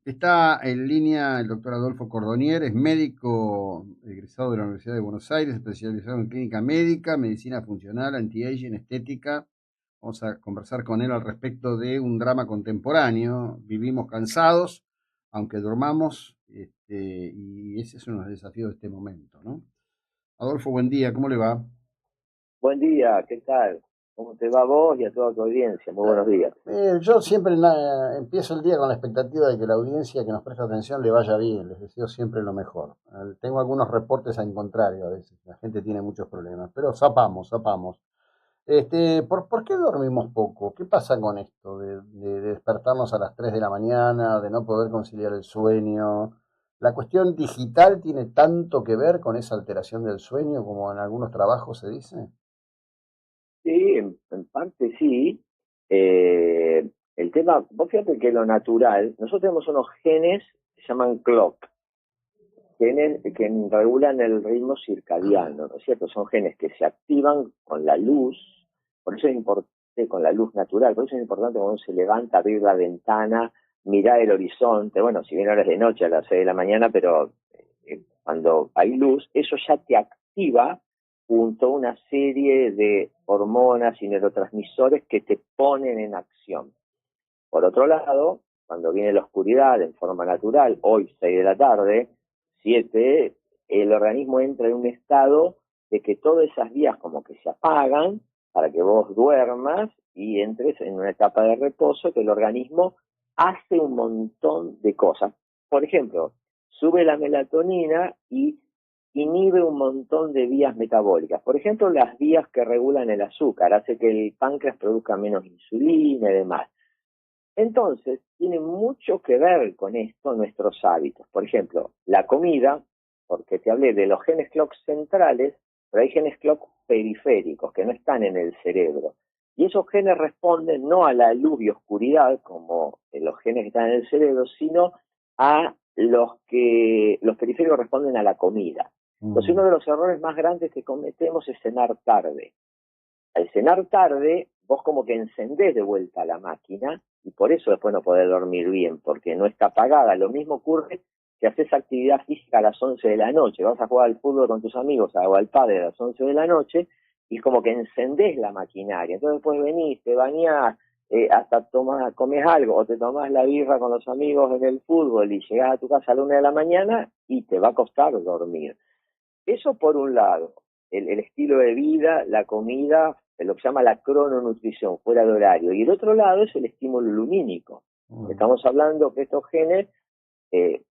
Está en línea el doctor Adolfo Cordonier, es médico egresado de la Universidad de Buenos Aires, especializado en clínica médica, medicina funcional, anti-aging, estética. Vamos a conversar con él al respecto de un drama contemporáneo. Vivimos cansados, aunque durmamos, y ese es uno de los desafíos de este momento, ¿no? Adolfo, buen día, ¿cómo le va? Buen día, ¿qué tal? ¿Cómo te va a vos y a toda tu audiencia? Muy buenos días. Yo siempre empiezo el día con la expectativa de que la audiencia que nos presta atención le vaya bien, les deseo siempre lo mejor. Tengo algunos reportes en contrario a veces, la gente tiene muchos problemas, pero zapamos. ¿Por qué dormimos poco? ¿Qué pasa con esto de despertarnos a las 3 de la mañana, de no poder conciliar el sueño? ¿La cuestión digital tiene tanto que ver con esa alteración del sueño como en algunos trabajos se dice? Sí, en parte sí. El tema, vos fíjate que lo natural, nosotros tenemos unos genes que se llaman clock, genes que regulan el ritmo circadiano, ¿no es cierto? Son genes que se activan con la luz, por eso es importante, con la luz natural, por eso es importante cuando uno se levanta, abrir la ventana, mirar el horizonte, bueno, si bien ahora es de noche a las 6 de la mañana, pero cuando hay luz, eso ya te activa junto a una serie de hormonas y neurotransmisores que te ponen en acción. Por otro lado, cuando viene la oscuridad en forma natural, hoy 6 de la tarde, 7, el organismo entra en un estado de que todas esas vías como que se apagan para que vos duermas y entres en una etapa de reposo que el organismo hace un montón de cosas. Por ejemplo, sube la melatonina y inhibe un montón de vías metabólicas. Por ejemplo, las vías que regulan el azúcar, hace que el páncreas produzca menos insulina y demás. Entonces, tiene mucho que ver con esto nuestros hábitos. Por ejemplo, la comida, porque te hablé de los genes clock centrales, pero hay genes clock periféricos que no están en el cerebro. Y esos genes responden no a la luz y oscuridad, como los genes que están en el cerebro, sino a los periféricos responden a la comida. Entonces, Mm. uno de los errores más grandes que cometemos es cenar tarde. Al cenar tarde, vos como que encendés de vuelta la máquina y por eso después no podés dormir bien, porque no está apagada. Lo mismo ocurre que haces actividad física a las 11 de la noche, vas a jugar al fútbol con tus amigos o al pádel a las 11 de la noche y es como que encendés la maquinaria. Entonces después venís, te bañás, hasta comes algo o te tomás la birra con los amigos en el fútbol y llegás a tu casa a la 1 de la mañana y te va a costar dormir. Eso por un lado, el estilo de vida, la comida, lo que se llama la crononutrición, fuera de horario. Y el otro lado es el estímulo lumínico. Mm. Estamos hablando que estos genes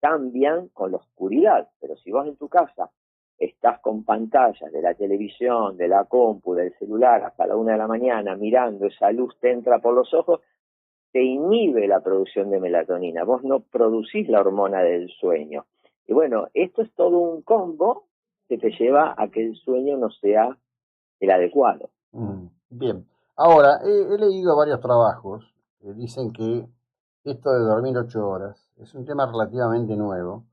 cambian con la oscuridad, pero si vos en tu casa estás con pantallas de la televisión, de la compu, del celular hasta la 1 de la mañana mirando, esa luz te entra por los ojos, te inhibe la producción de melatonina, vos no producís la hormona del sueño. Y bueno, esto es todo un combo que te lleva a que el sueño no sea el adecuado. Bien, ahora he leído varios trabajos que dicen que esto de dormir 8 horas es un tema relativamente nuevo,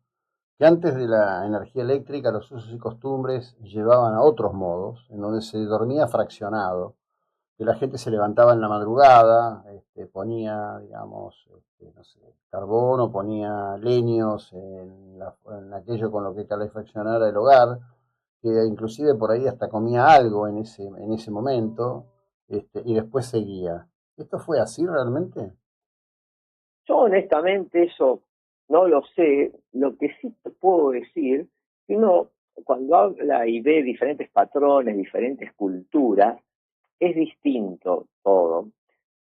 que antes de la energía eléctrica los usos y costumbres llevaban a otros modos, en donde se dormía fraccionado, que la gente se levantaba en la madrugada, ponía, digamos, no sé, carbón o ponía leños en aquello con lo que calefaccionara el hogar, que inclusive por ahí hasta comía algo en ese momento, y después seguía. ¿Esto fue así realmente? Yo honestamente eso no lo sé, lo que sí te puedo decir, que uno cuando habla y ve diferentes patrones, diferentes culturas, es distinto todo,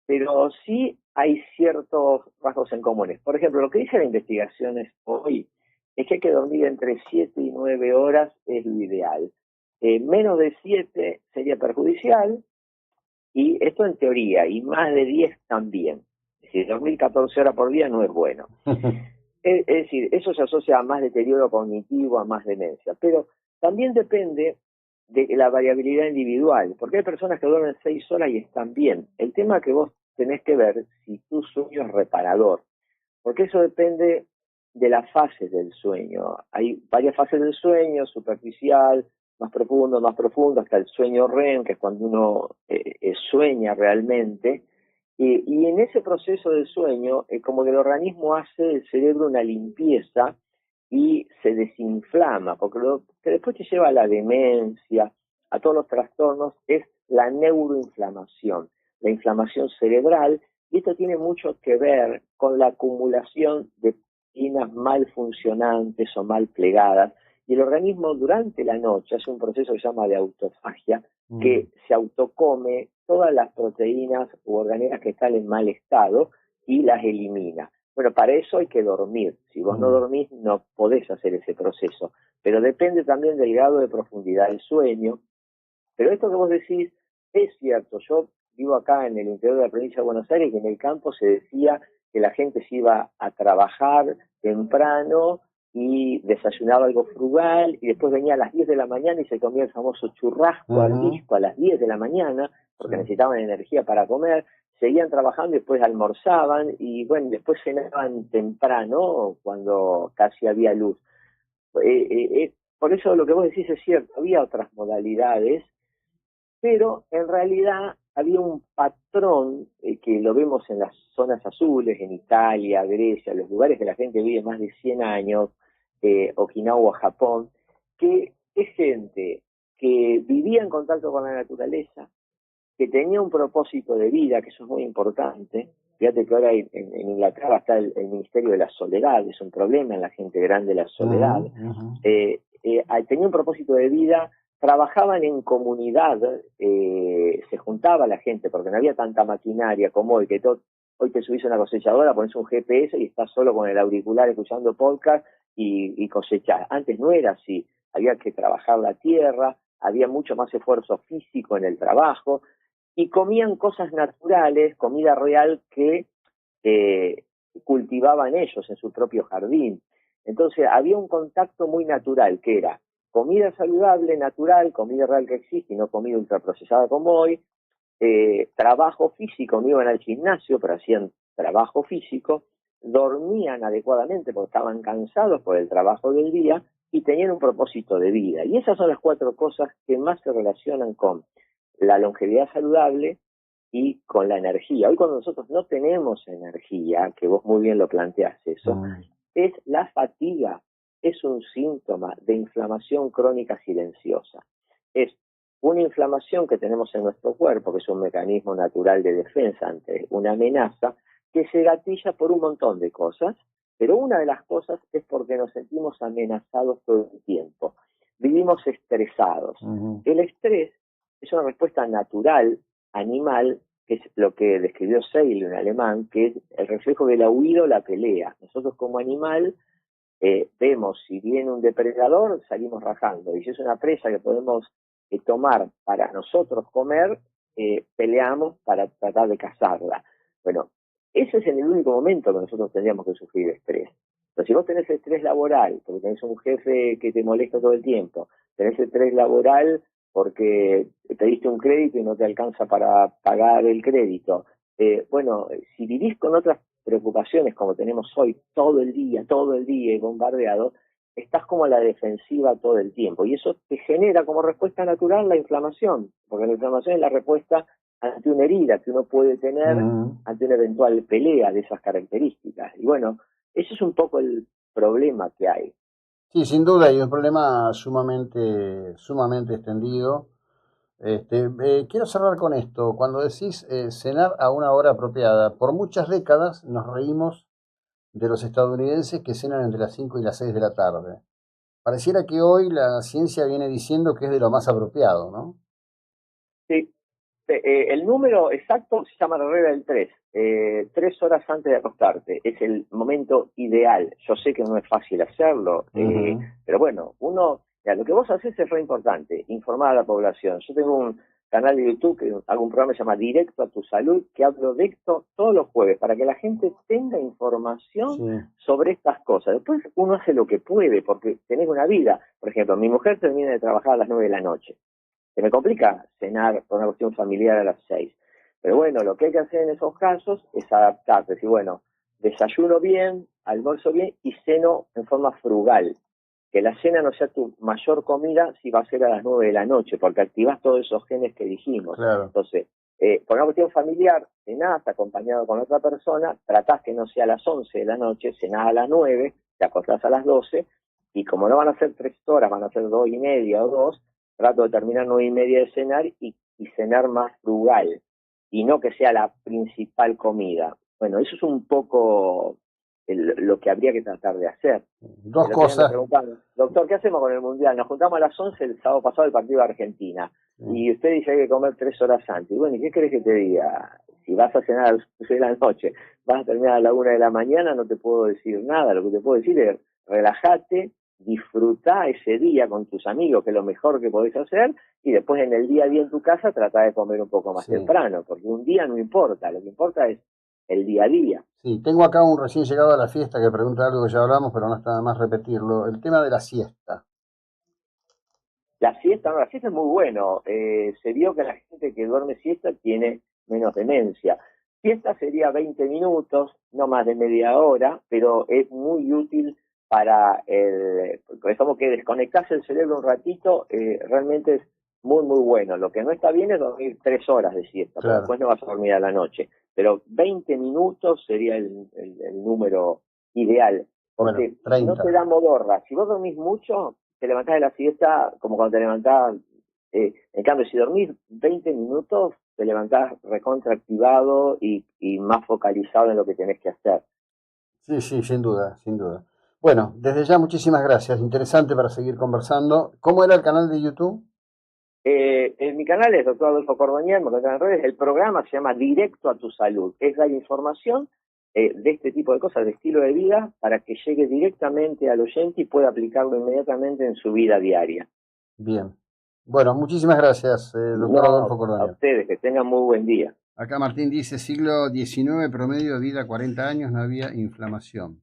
pero sí hay ciertos rasgos en comunes. Por ejemplo, lo que dice la investigación hoy es que hay que dormir entre 7 y 9 horas es lo ideal. Menos de 7 sería perjudicial, y esto en teoría, y más de 10 también. Es decir, dormir 14 horas por día no es bueno. Es decir, eso se asocia a más deterioro cognitivo, a más demencia, pero también depende de la variabilidad individual, porque hay personas que duermen 6 horas y están bien. El tema que vos tenés que ver si tu sueño es reparador, porque eso depende de las fases del sueño. Hay varias fases del sueño: superficial, más profundo, hasta el sueño REM, que es cuando uno sueña realmente. Y en ese proceso del sueño, como que el organismo hace el cerebro una limpieza y se desinflama, porque lo que después te lleva a la demencia, a todos los trastornos, es la neuroinflamación, la inflamación cerebral, y esto tiene mucho que ver con la acumulación de proteínas mal funcionantes o mal plegadas, y el organismo durante la noche hace un proceso que se llama de autofagia, que se autocome todas las proteínas u organelas que están en mal estado y las elimina. Bueno, para eso hay que dormir. Si vos no dormís, no podés hacer ese proceso. Pero depende también del grado de profundidad del sueño. Pero esto que vos decís es cierto. Yo vivo acá en el interior de la provincia de Buenos Aires y en el campo se decía que la gente se iba a trabajar temprano y desayunaba algo frugal y después venía a las 10 de la mañana y se comía el famoso churrasco al disco a las 10 de la mañana porque necesitaban energía para comer, seguían trabajando y después almorzaban y bueno, después cenaban temprano cuando casi había luz. Por eso lo que vos decís es cierto, había otras modalidades, pero en realidad había un patrón que lo vemos en las zonas azules, en Italia, Grecia, los lugares que la gente vive más de 100 años, Okinawa, Japón, que es gente que vivía en contacto con la naturaleza, que tenía un propósito de vida, que eso es muy importante. Fíjate que ahora en Inglaterra está el Ministerio de la Soledad, es un problema en la gente grande la soledad. Tenía un propósito de vida, trabajaban en comunidad, se juntaba la gente, porque no había tanta maquinaria como hoy, que hoy te subís a una cosechadora, pones un GPS y estás solo con el auricular escuchando podcast y cosechás. Antes no era así, había que trabajar la tierra, había mucho más esfuerzo físico en el trabajo, y comían cosas naturales, comida real que cultivaban ellos en su propio jardín. Entonces había un contacto muy natural, que era comida saludable, natural, comida real que existe y no comida ultraprocesada como hoy, trabajo físico, no iban al gimnasio, pero hacían trabajo físico, dormían adecuadamente porque estaban cansados por el trabajo del día y tenían un propósito de vida. Y esas son las 4 cosas que más se relacionan con la longevidad saludable y con la energía. Hoy cuando nosotros no tenemos energía, que vos muy bien lo planteás eso, es la fatiga, es un síntoma de inflamación crónica silenciosa. Es una inflamación que tenemos en nuestro cuerpo, que es un mecanismo natural de defensa ante una amenaza, que se gatilla por un montón de cosas, pero una de las cosas es porque nos sentimos amenazados todo el tiempo. Vivimos estresados. El estrés es una respuesta natural, animal, que es lo que describió Seidel, un alemán, que es el reflejo de la huida o la pelea. Nosotros como animal vemos si viene un depredador, salimos rajando, y si es una presa que podemos tomar para nosotros comer, peleamos para tratar de cazarla. Bueno, ese es en el único momento que nosotros tendríamos que sufrir estrés. Pero si vos tenés estrés laboral, porque tenés un jefe que te molesta todo el tiempo, tenés estrés laboral porque pediste un crédito y no te alcanza para pagar el crédito, bueno, si vivís con otras preocupaciones como tenemos hoy todo el día y bombardeado, estás como a la defensiva todo el tiempo y eso te genera como respuesta natural la inflamación, porque la inflamación es la respuesta ante una herida que uno puede tener ante una eventual pelea de esas características. Y bueno, ese es un poco el problema que hay. Sí, sin duda, hay un problema sumamente extendido. Quiero cerrar con esto. Cuando decís cenar a una hora apropiada, por muchas décadas nos reímos de los estadounidenses que cenan entre las 5 y las 6 de la tarde. Pareciera que hoy la ciencia viene diciendo que es de lo más apropiado, ¿no? Sí, el número exacto se llama la regla del 3. 3 horas antes de acostarte es el momento ideal. Yo sé que no es fácil hacerlo, pero bueno, mira, lo que vos haces es re importante, informar a la población. Yo tengo un canal de YouTube que hago un programa que se llama Directo a tu Salud, que hablo de esto todos los jueves, para que la gente tenga información sobre estas cosas. Después uno hace lo que puede, porque tenés una vida. Por ejemplo, mi mujer termina de trabajar a las 9 de la noche. Se me complica cenar por una cuestión familiar a las 6. Pero bueno, lo que hay que hacer en esos casos es adaptarte. Decir, bueno, desayuno bien, almuerzo bien y ceno en forma frugal. Que la cena no sea tu mayor comida si va a ser a las 9 de la noche, porque activás todos esos genes que dijimos. Claro. Entonces, por una cuestión familiar, cenás acompañado con otra persona, tratás que no sea a las 11 de la noche, cenás a las 9, te acostás a las 12, y como no van a ser 3 horas, van a ser 2:30 o 2, trato de terminar 9:30 de cenar y cenar más frugal, y no que sea la principal comida. Bueno, eso es un poco lo que habría que tratar de hacer. Dos El otro día me cosas. preguntaban, doctor, ¿qué hacemos con el Mundial? Nos juntamos a las 11 el sábado pasado el partido de Argentina. Y usted dice que hay que comer 3 horas antes. Y bueno, ¿y qué querés que te diga? Si vas a cenar a las 11 de la noche, vas a terminar a la 1 de la mañana, no te puedo decir nada. Lo que te puedo decir es, relájate, disfrutá ese día con tus amigos, que es lo mejor que podés hacer, y después en el día a día en tu casa trata de comer un poco más Sí. temprano, porque un día no importa, lo que importa es el día a día. Sí, tengo acá un recién llegado a la fiesta que pregunta algo que ya hablamos, pero no está de más repetirlo. El tema de la siesta. La siesta, no, la siesta es muy bueno. Se vio que la gente que duerme siesta tiene menos demencia. Siesta sería 20 minutos, no más de media hora, pero es muy útil para es como que desconectás el cerebro un ratito, realmente es muy, muy bueno. Lo que no está bien es dormir 3 horas de siesta, porque Claro. después no vas a dormir a la noche. Pero 20 minutos sería el número ideal, porque Bueno, no te 30. da modorra. Si vos dormís mucho, te levantás de la siesta como cuando te levantás. En cambio, si dormís 20 minutos, te levantás recontraactivado y más focalizado en lo que tenés que hacer. Sí, sí, sin duda, sin duda. Bueno, desde ya muchísimas gracias. Interesante para seguir conversando. ¿Cómo era el canal de YouTube? En mi canal es Doctor Adolfo Cordoñel, me encuentran en redes. El programa se llama Directo a tu Salud. Es dar información de este tipo de cosas, de estilo de vida, para que llegue directamente al oyente y pueda aplicarlo inmediatamente en su vida diaria. Bien. Bueno, muchísimas gracias, doctor Adolfo No, a Cordonier. ustedes, que tengan muy buen día. Acá Martín dice, siglo XIX, promedio de vida 40 años, no había inflamación.